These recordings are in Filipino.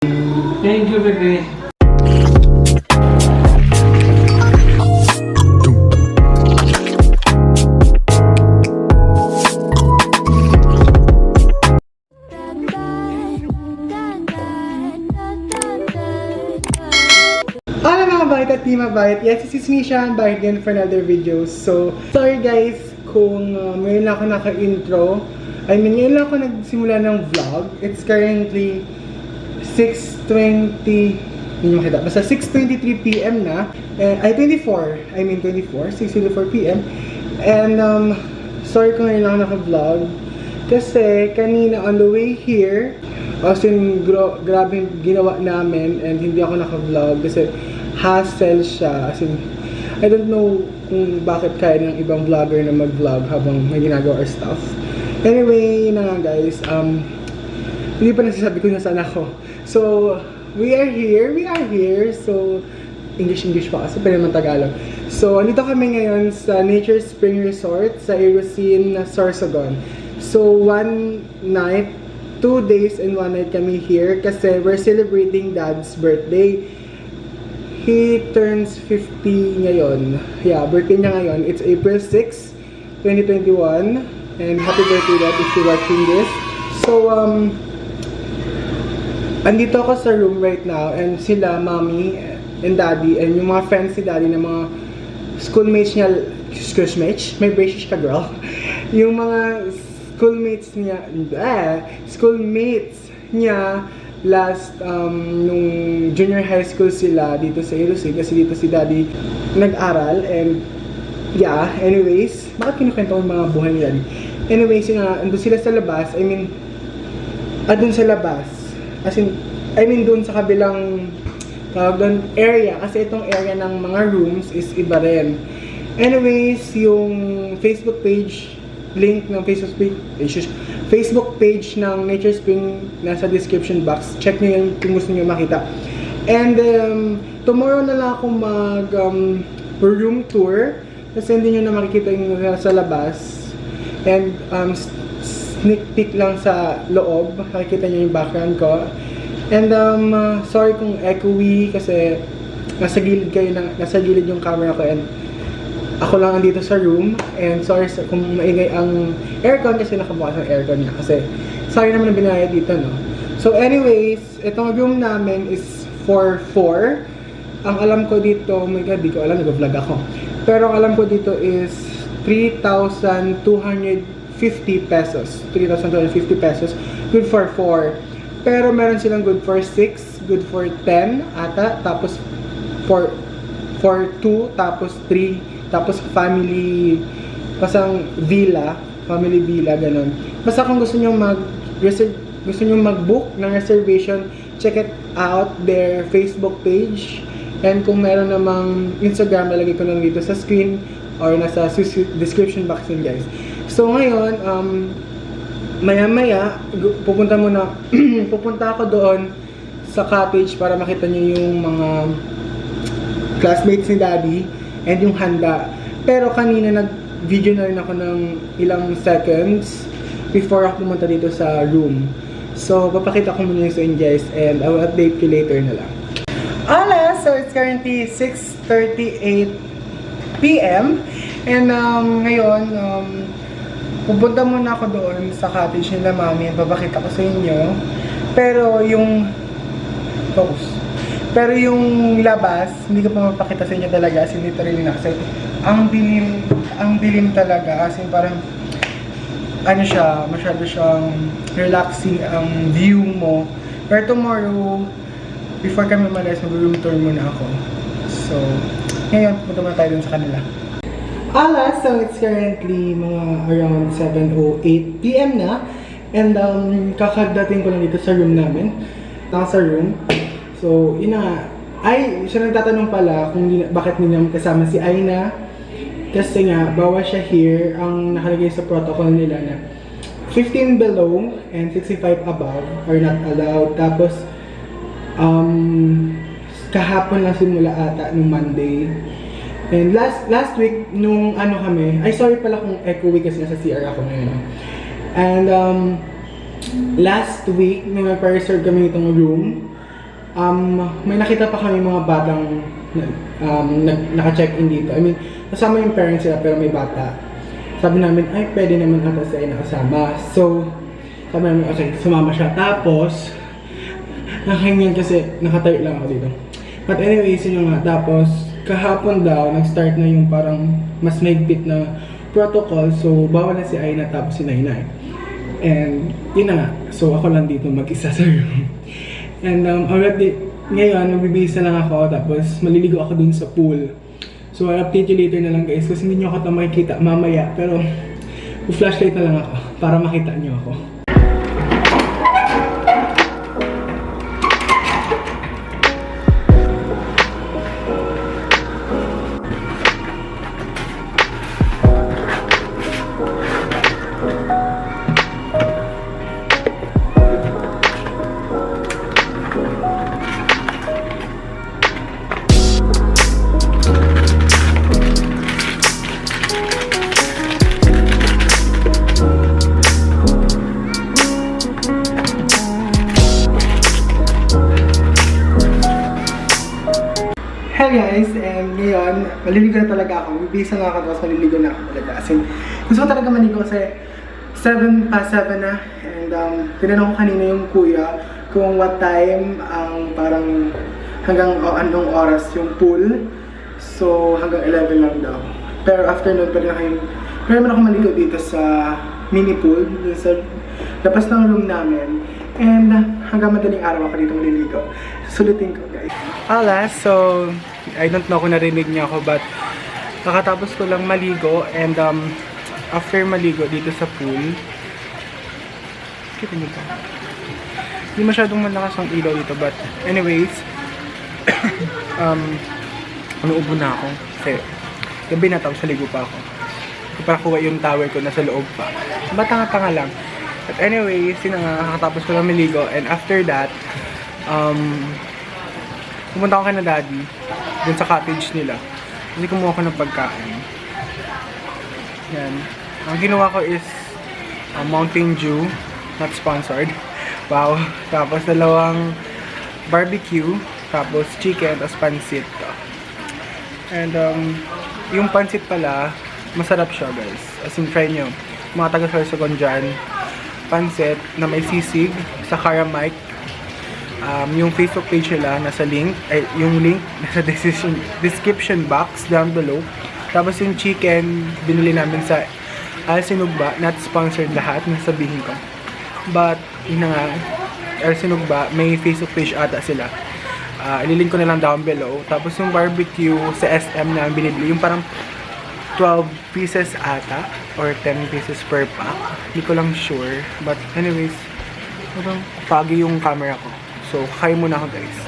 Thank you, baby. Hola mga bait at di mabait. Yes, this is Misha and back again for another video. So, sorry guys kung ngayon lang ako naka-intro. Ngayon lang ako nagsimula ng vlog. It's currently 6:20, hindi nyo makita. Basta 6:23 PM na. Ay, 24, 6:24 PM. And, sorry kung ngayon lang ako naka-vlog. Kasi, kanina on the way here, as in, grabe ginawa namin and hindi ako naka-vlog kasi hassle siya. As in, I don't know kung bakit kaya ng ibang vlogger na mag-vlog habang may ginagawa or stuff. Anyway, yun na nga guys. Hindi pa nagsasabi kung nasaan ako. So, we are here. So, English pa kasi pwede naman Tagalog. So, andito kami ngayon sa Nature Spring Resort sa Irosin, Sorsogon. So, 2 days and 1 night kami here kasi we're celebrating Dad's birthday. He turns 50 ngayon. Yeah, birthday niya ngayon. It's April 6, 2021. And happy birthday, Dad, if you're watching this. So, andito ako sa room right now and sila, Mommy and Daddy, and yung mga friends si Daddy na mga schoolmates niya, may British ka, girl. Yung mga schoolmates niya last nung junior high school sila dito sa Irosin kasi dito si Daddy nag-aral. And yeah, anyways, bakit kinukwento ko yung mga buhay ni Daddy? Anyways, andun sila sa labas, doon sa labas, doon sa kabilang doon area, kasi itong area ng mga rooms is iba rin. Anyways, yung Facebook page, link ng Facebook page ng Nature Spring nasa description box. Check nyo yun kung gusto nyo makita. And tomorrow na lang ako mag room tour kasi hindi nyo na makikita yung sa labas. And sneak peek lang sa loob, makikita nyo yung background ko. And sorry kung echoey kasi nasa gilid yung camera ko and ako lang andito sa room. And sorry kung maingay ang aircon kasi nakabukas ang aircon niya kasi sorry naman na binayad dito, no? So anyways, itong room namin is for 4. Ang alam ko dito, oh my god, di ko alam, nag-vlog ako. Pero ang alam ko dito is 3,250 pesos. 3,250 pesos. Good for 4. Pero meron silang good for 6, good for 10 ata, tapos for 2, tapos 3, tapos family villa, ganun. Basta kung gusto nyo mag-book ng reservation, check it out their Facebook page. And kung meron namang Instagram, lalagay ko lang dito sa screen or nasa description box yun, guys. So ngayon, maya-maya, pupunta ako doon sa cottage para makita nyo yung mga classmates ni Daddy and yung handa. Pero kanina nag-video na rin ako ng ilang seconds before ako pumunta dito sa room. So, papakita ko muna sa inyo guys and I will update you later na lang. So it's currently 6:38 PM and ngayon, pupunta muna ako doon sa cottage nila Mami and papakita ko sa inyo. Pero yung labas, hindi ko pa mapakita sa inyo talaga as in literally na kasi ang dilim talaga as in parang masyado siyang relaxing ang view mo. Pero tomorrow, before kami umalis, mag-room tour muna ako. So, ngayon, punta muna tayo dun sa kanila. So it's currently mga around 7:08 PM na. And kakadating ko lang dito sa room namin. Nasa room. So, yun na. Siya nagtatanong pala kung bakit hindi naman kasama si Aina. Kasi nga, bawal siya here. Ang nakalagay sa protocol nila na 15 below and 65 above are not allowed. Tapos, kahapon lang simula ata nung Monday. And last week, nung kami, sorry pala kung echoey kasi nasa CR ako ngayon. And last week, nung nag-reserve kami itong room, may nakita pa kami mga batang naka-check-in dito. I mean, kasama yung parents sila pero may bata. Sabi namin, ay pwede naman ata siya nakasama. So, sabi namin, okay, sumama siya. Tapos, nakahingan kasi nakatayo lang ako dito. But anyways, yun nga. Tapos, kahapon daw, nag-start na yung parang mas mahigpit na protocol. So, bawal na si Aina tapos si Nainay. And, yun na nga. So, ako lang dito mag-isa sa room. And, already, ngayon, magbibihis na lang ako. Tapos, maliligo ako dun sa pool. So, I'll update you later na lang guys. Kasi hindi nyo ako makikita mamaya. Pero, flashlight na lang ako para makita nyo ako. Hi guys, and ngayon, maliligo na talaga ako. Bibisa na ako, tapos maliligo na ako talaga. As in, gusto ko talaga maligo kasi 7 past 7 na. And tinanong ko kanina yung kuya kung what time ang parang hanggang anong oras yung pool. So, hanggang 11 lang daw. Pero after nun, pwede naman ako maligo dito sa mini pool, dito sa labas ng room namin. And hanggang madaling araw ako dito maliligo. Sulitin ko guys. So, I don't know kung narinig niyo ako, but nakatapos ko lang maligo. And after maligo dito sa pool, kita niyo pa. Hindi masyadong malakas ang ilaw dito, but anyways, ubo na ako. Kasi gabi na tapos naligo pa ako. Hindi pa nakuha yung towel ko, nasa loob pa. Tanga-tanga lang. But anyways, yun na nga, nakatapos ko lang maligo. And after that, pumunta ako kay na daddy dun sa cottage nila kasi kumuha ko ng pagkain. Yan, ang ginawa ko is Mountain Dew, not sponsored. Wow. Tapos dalawang barbecue, tapos chicken, tapos pansit. And yung pansit pala masarap siya guys, as in try nyo mga taga-Sorsogon dyan. Pansit na may sisig sa Caramite. Yung Facebook page nila, nasa link, yung link nasa description box down below. Tapos yung chicken, binili namin sa Al Sinugba, not sponsored lahat, nasabihin ko. But, yun na nga, Al Sinugba, may Facebook page ata sila. Ililink ko na lang down below. Tapos yung barbecue sa SM na binibili, yung parang 12 pieces ata, or 10 pieces per pack. Hindi ko lang sure. But anyways, parang pagi yung camera ko. So, kaya muna ako guys.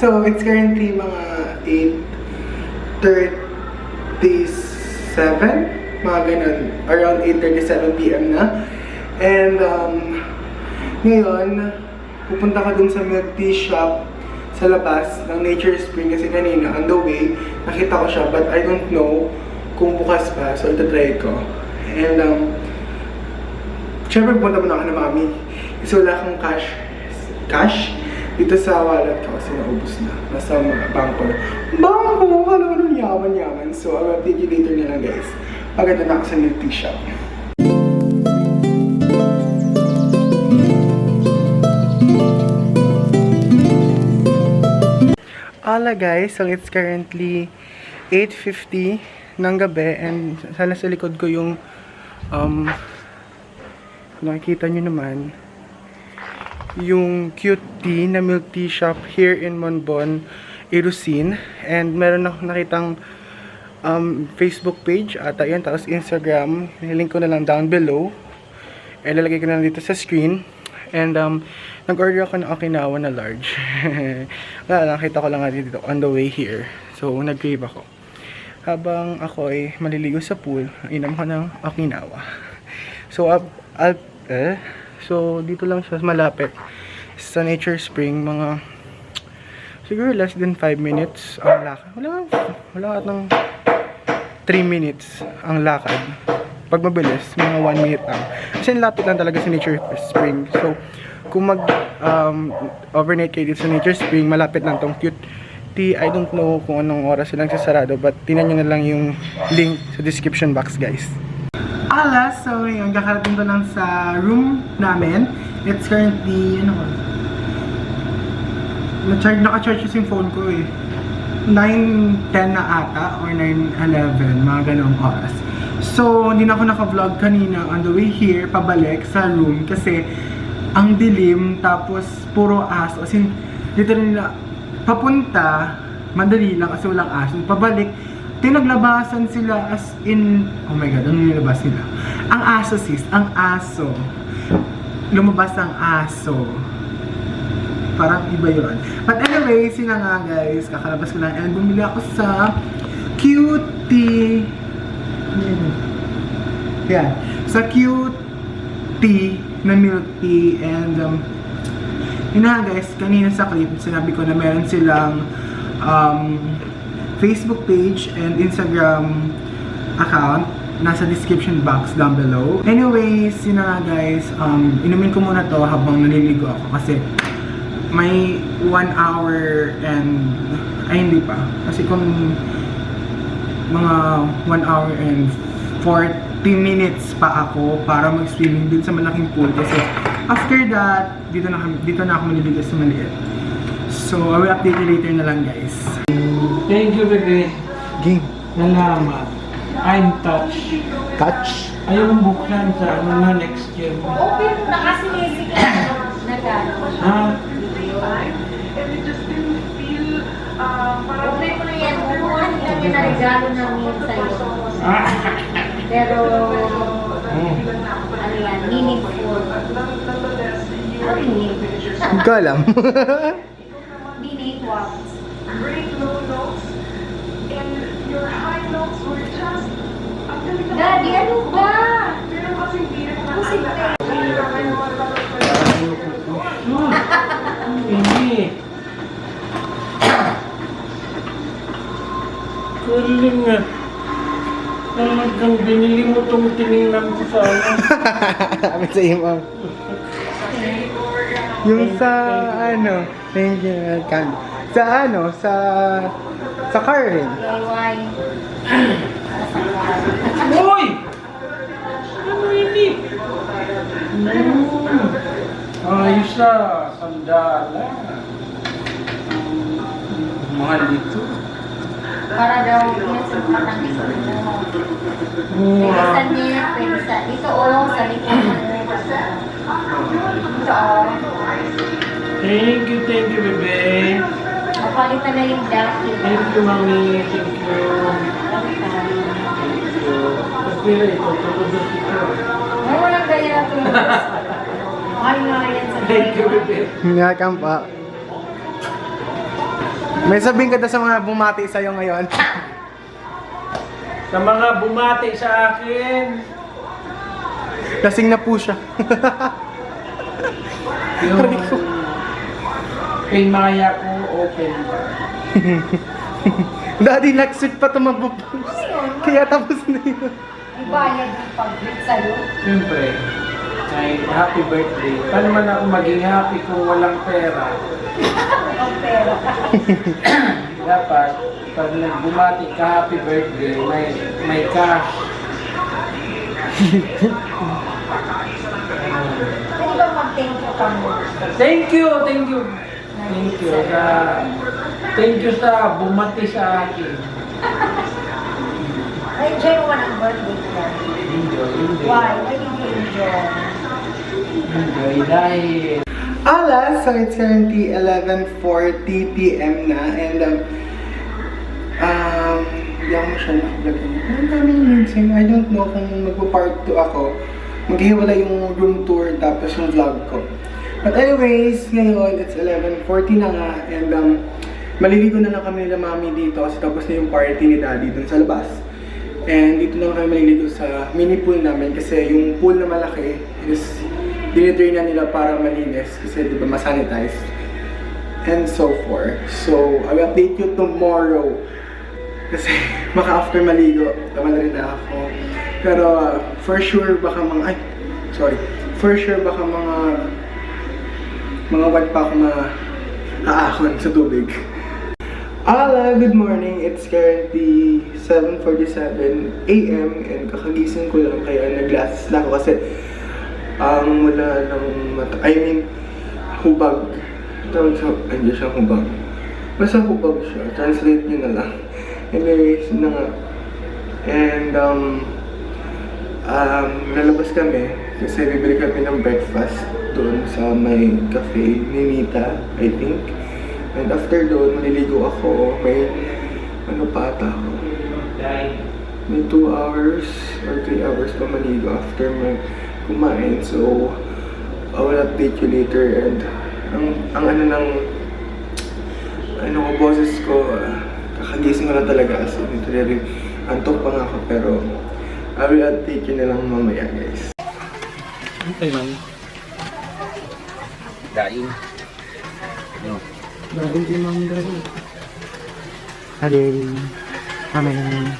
So, it's currently mga 8:37, mga ganun, around 8:37 PM na. And, ngayon, pupunta ka dun sa milk tea shop sa labas ng Nature Spring kasi kanina, on the way, nakita ko siya, but I don't know kung bukas pa, so itatry ko. And, syempre, pupunta muna ako na mami. Kasi wala akong cash dito sa wallet ko kasi naubos na. Nasa mga bangko na. Bangko! Alam mo nung yaman-yaman. So, I'll update you later na lang guys. Paganda na ako sa milk tea shop. Hola guys, so it's currently 8:50 ng gabi and sana sa likod ko yung nakikita nyo naman yung cute tea na milk tea shop here in Monbon, Irusin. And meron ako nakitang Facebook page ata yan, tapos Instagram, nilink ko na lang down below, ilalagay ko na lang dito sa screen. And Nag-order ako ng Okinawa na large. Wala, nakita ko lang nga dito on the way here. So, nag-crave ako. Habang ako ay maliligo sa pool, inom ko ng Okinawa. So, so dito lang siya malapit sa Nature Spring, mga siguro less than 5 minutes ang lakad. Wala atang 3 minutes ang lakad. Pag mabilis, mga 1 minute lang. Kasi lapit lang talaga sa Nature Spring. So, kung overnight kayo dito sa Nature Spring, malapit lang tong Cute Tea. I don't know kung anong oras silang sasarado, but tingnan nyo na lang yung link sa description box, guys. So yun, kakarating ko lang sa room namin. It's currently, naka-charge yung phone ko eh. 9:10 na ata, or 9:11, mga ganong oras. So, hindi na ako naka-vlog kanina on the way here, pabalik sa room, kasi ang dilim, tapos puro aso. As in, dito nila, papunta, madali lang kasi walang aso. Pabalik, tinaglabasan sila as in, oh my god, ano nilabas nila? Ang aso sis, ang aso. Lumabas ang aso. Parang iba yun. But anyway, sila nga guys, kakalabas ko lang and bumili ako sa Cute Tea. Yan. Sa Cute Tea na milk tea and yun na guys, kanina sa clip, sinabi ko na meron silang Facebook page and Instagram account. Nasa description box down below. Anyways, yun na nga guys, inumin ko muna to habang naliligo ako kasi may 1 hour and hindi pa. Kasi kung mga 1 hour and 40 minutes pa ako para mag-swimming din sa malaking pool kasi after that, dito na ako maliligo sa maliit. So, I will update you later na lang guys. Thank you, bebe. Game. Salamat. I'm touched. Touch? Ayaw mong buksan sa ano na next year mo. Open na kasi music na gano'n. Ha? Open mo na yan. Kumuha lang yung regalo namin sa'yo. Pero, ano yan, meaningful. Ano meaningful? Hindi ko alam. Meaningful. Daddy, ano ba? Hindi. Galing nga. Talagang binili mo itong tinignan ko sa ano. Sabi sa iyo, ma'am. Yung sa ano, thank you, welcome. Sa ano, sa car rin. DIY. Uy! Ano ini? Ayos na. Sandala. Mahal dito. Para daw yun sa matangis mo. Pwede sa niya, pwede sa dito o sa likod mo. Dito o. Thank you, bebe. Mapalitan na yung dati. Thank you, mami. Thank you. Pero ito, tulog ito. Ay, walang gaya ito yung mahal nga yan sa Thank you, bebe. Welcome pa. May sabihin ka daw sa mga bumati sa'yo ngayon. Sa mga bumati sa akin. Lasing na po siya. Yung pinmaya ko, open pa. Daddy, next week pa tumabog. Kaya tapos na yun. Ibayad yung pag-greet sa'yo. Siyempre, ay happy birthday. Paano man ako maging happy kung walang pera? Ang pera. Dapat, pag nagbumati ka happy birthday, may cash. Pwede ba mag-thank you ka mo? Thank you. Thank you sa bumati sa akin. Enjoy mo ang birthday ko. Enjoy. Why? Why did you enjoy? Enjoy dahil So it's currently 11:40 p.m. na and hindi ako masyadong nakablog. Ang daming minsan, I don't know kung magpo-part 2 ako. Maghiwala yung room tour tapos yung vlog ko. But anyways, ngayon, it's 11:40 na nga, and maliligo na lang kami nila mami dito kasi tapos na yung party ni daddy dun sa labas. And dito na lang kami maliligo sa mini pool namin kasi yung pool na malaki is dinidrain na nila para malinis kasi di ba masanitize and so forth. So, I will update you tomorrow kasi maka-after maligo, tama na rin na ako. Pero for sure baka for sure baka mga wag pa ako aahon sa tubig. Hello, good morning. It's currently 7:47 AM and kakagising ko lang kaya nag-glasses na ako kasi mula ng mata, hubag. Tawag sa, hindi siya hubag. Basta hubag siya. Translate nyo na lang. Anyways, na nga. And, lalabas kami kasi bibili kami ng breakfast doon sa may cafe ni Nita, I think. And after doon, maliligo ako. May, ano pa ata ako? May 2 hours or 3 hours pa maligo after kumain. So, I will update you later. And, ang boses ko, kakagising ko lang talaga. As in, literally, antok pa nga ako. Pero, I will update you na lang mamaya, guys. Okay, man. Daing. No. Dahil di mami dahil. Adil. Amen.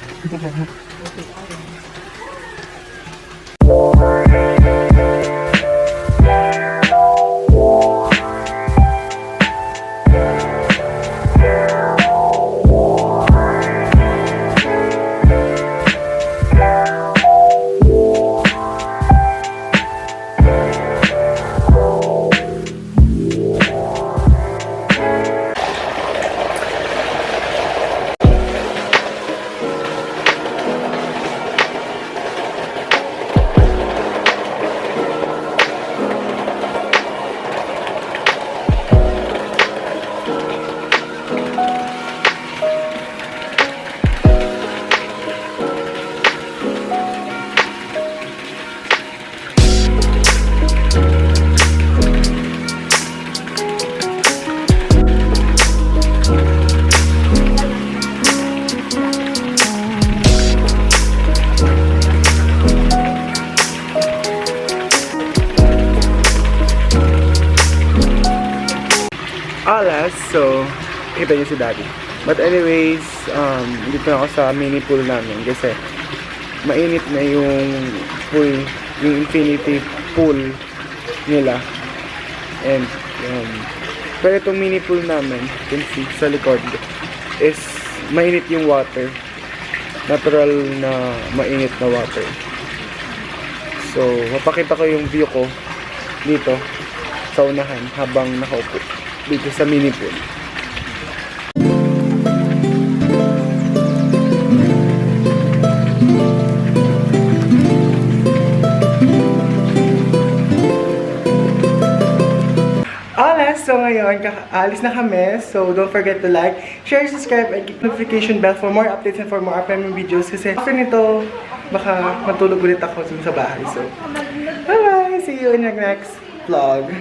Alas, so, kita niyo si daddy. But anyways, dito na ako sa mini pool namin kasi mainit na yung pool, yung infinity pool nila. And, pero itong mini pool namin, you can see sa likod, is mainit yung water. Natural na mainit na water. So, mapakita ko yung view ko dito sa unahan habang nakaupo dito sa mini pool. So ngayon, alis na kami. So don't forget to like, share, subscribe, and click notification bell for more updates and for more upcoming videos. Kasi after nito, baka matulog ulit ako sa bahay. So, bye-bye! See you in the next vlog.